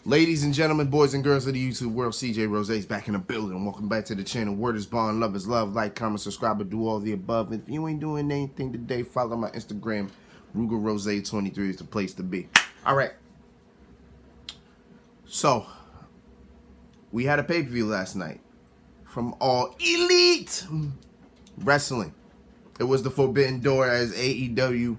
Ladies and gentlemen, boys and girls of the YouTube world, CJ Rose is back in the building. Welcome back to the channel. Word is bond, love is love. Like, comment, subscribe, and do all the above. And if you ain't doing anything today, follow my Instagram. Ruger Rose 23 is the place to be. All right. So, we had a pay-per-view last night from All Elite Wrestling. It was the Forbidden Door as AEW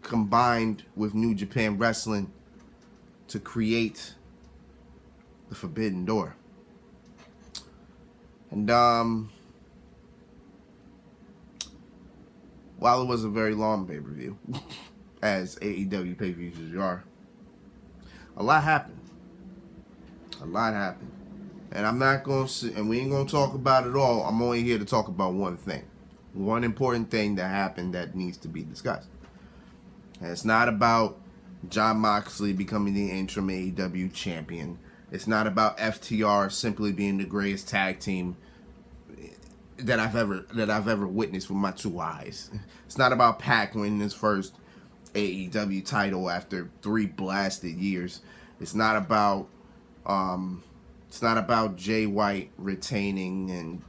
combined with New Japan Wrestling to create the Forbidden Door. And while it was a very long pay-per-view, as AEW pay-per-views are, a lot happened. A lot happened. And I'm not going to, and we ain't going to talk about it all. I'm only here to talk about one thing. One important thing that happened that needs to be discussed. And it's not about Jon Moxley becoming the interim AEW champion. It's not about FTR simply being the greatest tag team that I've ever witnessed with my two eyes. It's not about Pac winning his first AEW title after 3 blasted years. It's not about Jay White retaining and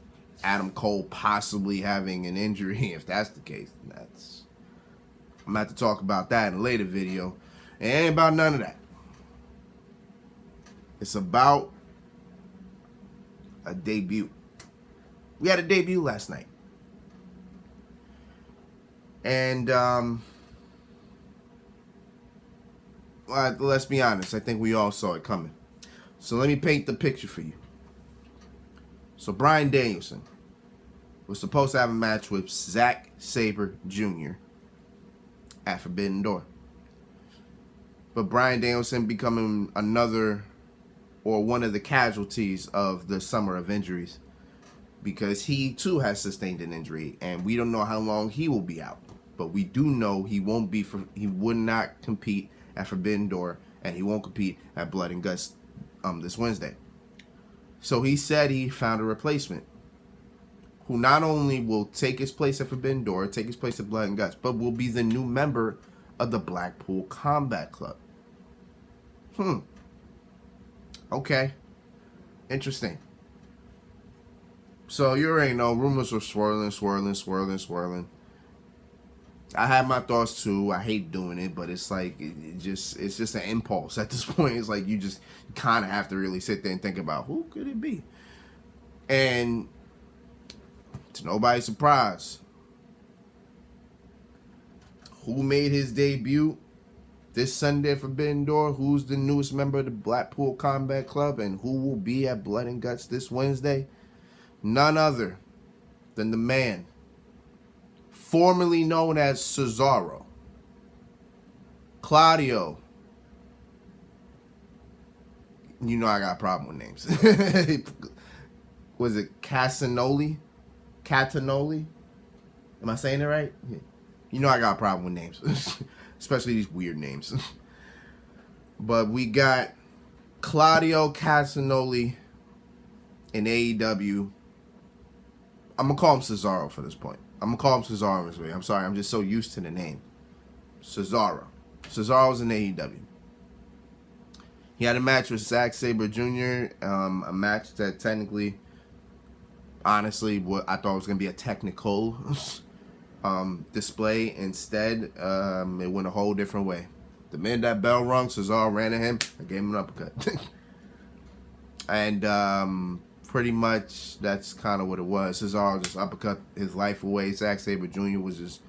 Adam Cole possibly having an injury. If that's the case, I'm going to have to talk about that in a later video. It ain't about none of that. It's about a debut. We had a debut last night. And, well, let's be honest. I think we all saw it coming. So let me paint the picture for you. So Bryan Danielson was supposed to have a match with Zack Sabre Jr. at Forbidden Door. But Bryan Danielson becoming one of the casualties of the summer of injuries, because he too has sustained an injury, and we don't know how long he will be out. But we do know he would not compete at Forbidden Door, and he won't compete at Blood and Guts this Wednesday. So he said he found a replacement who not only will take his place at Forbidden Door, take his place at Blood and Guts, but will be the new member of the Blackpool Combat Club. Okay. Interesting. So you already know, rumors were swirling. I had my thoughts too. I hate doing it, but it's like it's just an impulse at this point. It's like you kind of have to really sit there and think about who could it be. And to nobody's surprise, who made his debut this Sunday at Forbidden Door? Who's the newest member of the Blackpool Combat Club, and who will be at Blood and Guts this Wednesday? None other than the man formerly known as Cesaro, Claudio. You know I got a problem with names. Was it Castagnoli? Am I saying it right? You know I got a problem with names. Especially these weird names. But we got Claudio Castagnoli in AEW. I'm going to call him Cesaro for this point. I'm going to call him Cesaro this way. I'm sorry, I'm just so used to the name. Cesaro. Cesaro's in AEW. He had a match with Zack Sabre Jr., a match that technically, honestly, what I thought was going to be a technical display. Instead, it went a whole different way. The minute that bell rung, Cesaro ran at him and gave him an uppercut. And pretty much that's kind of what it was. Cesaro just uppercut his life away. Zack Sabre Jr. was just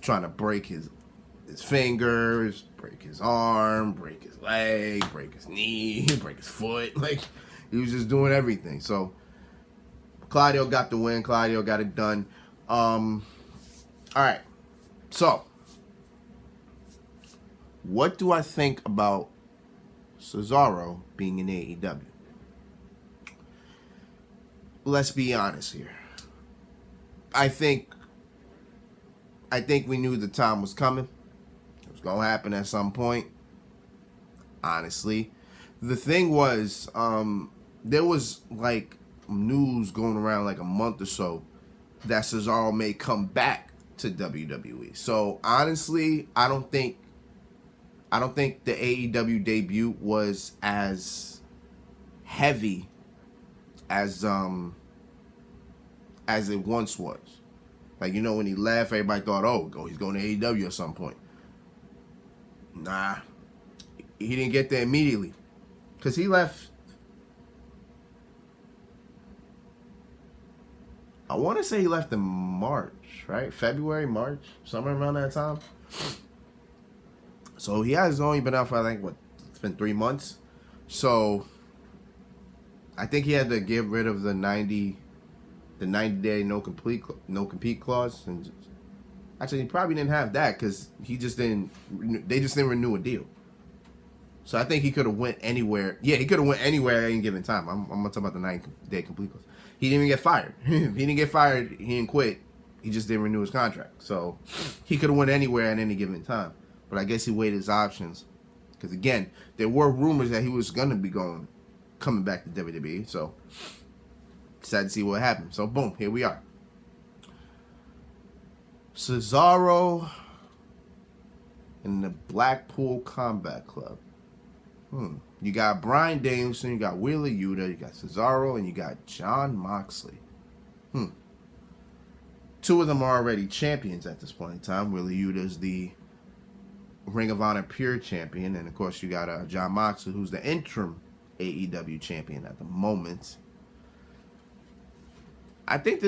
trying to break his fingers, break his arm, break his leg, break his knee, break his foot. Like, he was just doing everything. So Claudio got the win. Claudio got it done. All right. So, what do I think about Cesaro being in AEW? Let's be honest here. I think we knew the time was coming. It was going to happen at some point. Honestly. The thing was, there was like news going around like a month or so that Cesaro may come back to WWE. So honestly, I don't think I don't think the AEW debut was as heavy as it once was. Like, you know, when he left, everybody thought, oh, he's going to AEW at some point. Nah, he didn't get there immediately. Because he left, I want to say he left in March, right? February, March, somewhere around that time. So he has only been out for, I think, it's been 3 months. So I think he had to get rid of the 90-day no compete clause, and actually he probably didn't have that because they just didn't renew a deal. So I think he could have went anywhere. Yeah, he could have went anywhere at any given time. I'm gonna talk about the 90-day complete clause. He didn't even get fired. He didn't get fired. He didn't quit. He just didn't renew his contract. So he could have went anywhere at any given time. But I guess he weighed his options because again, there were rumors that he was gonna be coming back to WWE. So decided to see what happened. So boom, here we are. Cesaro and the Blackpool Combat Club. You got Bryan Danielson, you got Wheeler Yuta, you got Cesaro, and you got Jon Moxley. Two of them are already champions at this point in time. Wheeler Yuta is the Ring of Honor Pure Champion, and of course you got Jon Moxley, who's the interim AEW Champion at the moment. I think,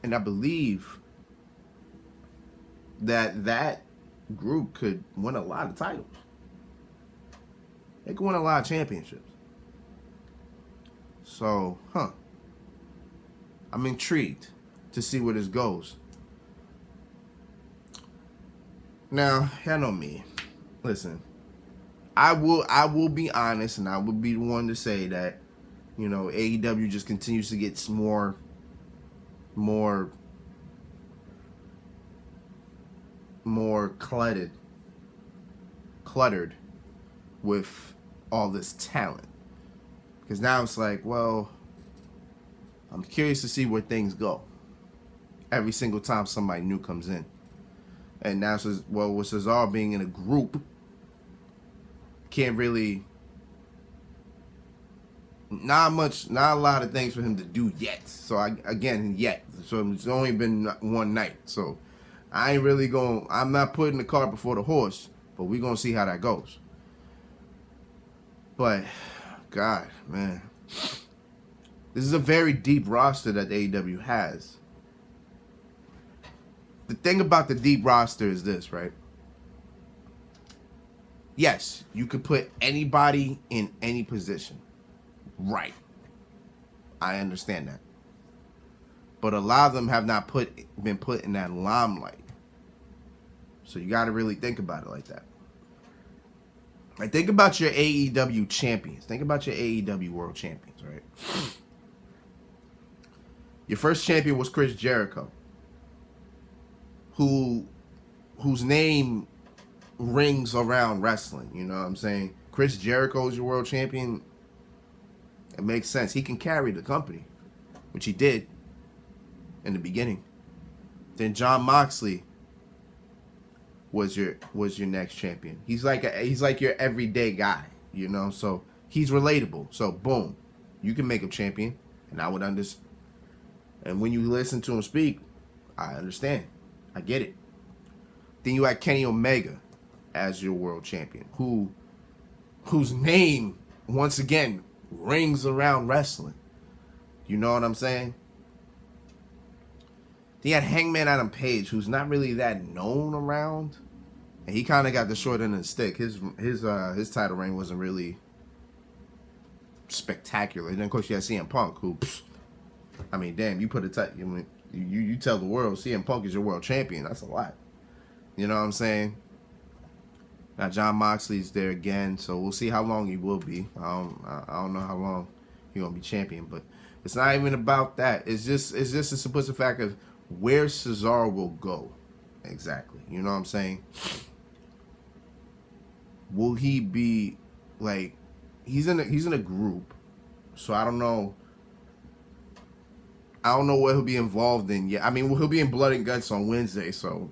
and I believe that group could win a lot of titles. They could win a lot of championships. So, I'm intrigued to see where this goes. Now, y'all know me. Listen, I will be honest, and I will be the one to say that, you know, AEW just continues to get more cluttered with all this talent. Because now it's like, well, I'm curious to see where things go every single time somebody new comes in. And now, with Cesaro being in a group, can't really, not a lot of things for him to do yet. So So it's only been one night. So I ain't really I'm not putting the cart before the horse, but we're going to see how that goes. But, God, man, this is a very deep roster that AEW has. The thing about the deep roster is this, right? Yes, you could put anybody in any position. Right. I understand that. But a lot of them have not been put in that limelight. So you got to really think about it like that. Like, think about your AEW champions. Think about your AEW world champions, right? Your first champion was Chris Jericho, whose name rings around wrestling. You know what I'm saying? Chris Jericho is your world champion. It makes sense. He can carry the company, which he did in the beginning. Then Jon Moxley was your next champion. He's like your everyday guy, you know. So he's relatable. So boom, you can make him champion, and I would understand. And when you listen to him speak, I understand. I get it. Then you had Kenny Omega as your world champion, whose name once again rings around wrestling. You know what I'm saying? Then you had Hangman Adam Page, who's not really that known around, and he kind of got the short end of the stick. His title reign wasn't really spectacular. And then of course you had CM Punk, who, I mean, damn, you put you tell the world CM Punk is your world champion. That's a lot. You know what I'm saying? Now Jon Moxley's there again, so we'll see how long he will be. I don't know how long he's gonna be champion, but it's not even about that. It's just a simplistic fact of where Cesaro will go exactly. You know what I'm saying? Will he be like he's in a group, so I don't know. I don't know what he'll be involved in yet. I mean, he'll be in Blood and Guts on Wednesday, so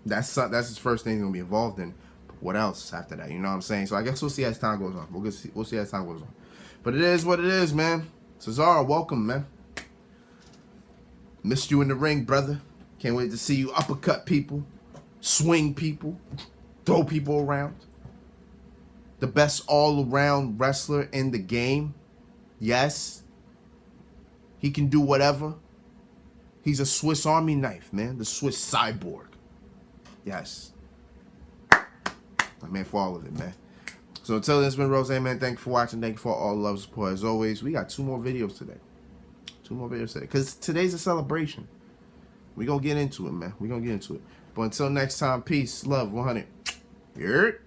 That's his first thing he's gonna be involved in. What else after that? You know what I'm saying? So I guess we'll see as time goes on. We'll see as time goes on. But it is what it is, man. Cesaro, welcome, man. Missed you in the ring, brother. Can't wait to see you uppercut people, swing people, throw people around. The best all-around wrestler in the game. Yes. He can do whatever. He's a Swiss Army knife, man. The Swiss cyborg. Yes. Man, for all of it, man. So until then, it's been Rose, man. Thank you for watching. Thank you for all the love and support. As always, we got 2 more videos today. 2 more videos today. Because today's a celebration. We're going to get into it, man. We're going to get into it. But until next time, peace, love, 100. Here.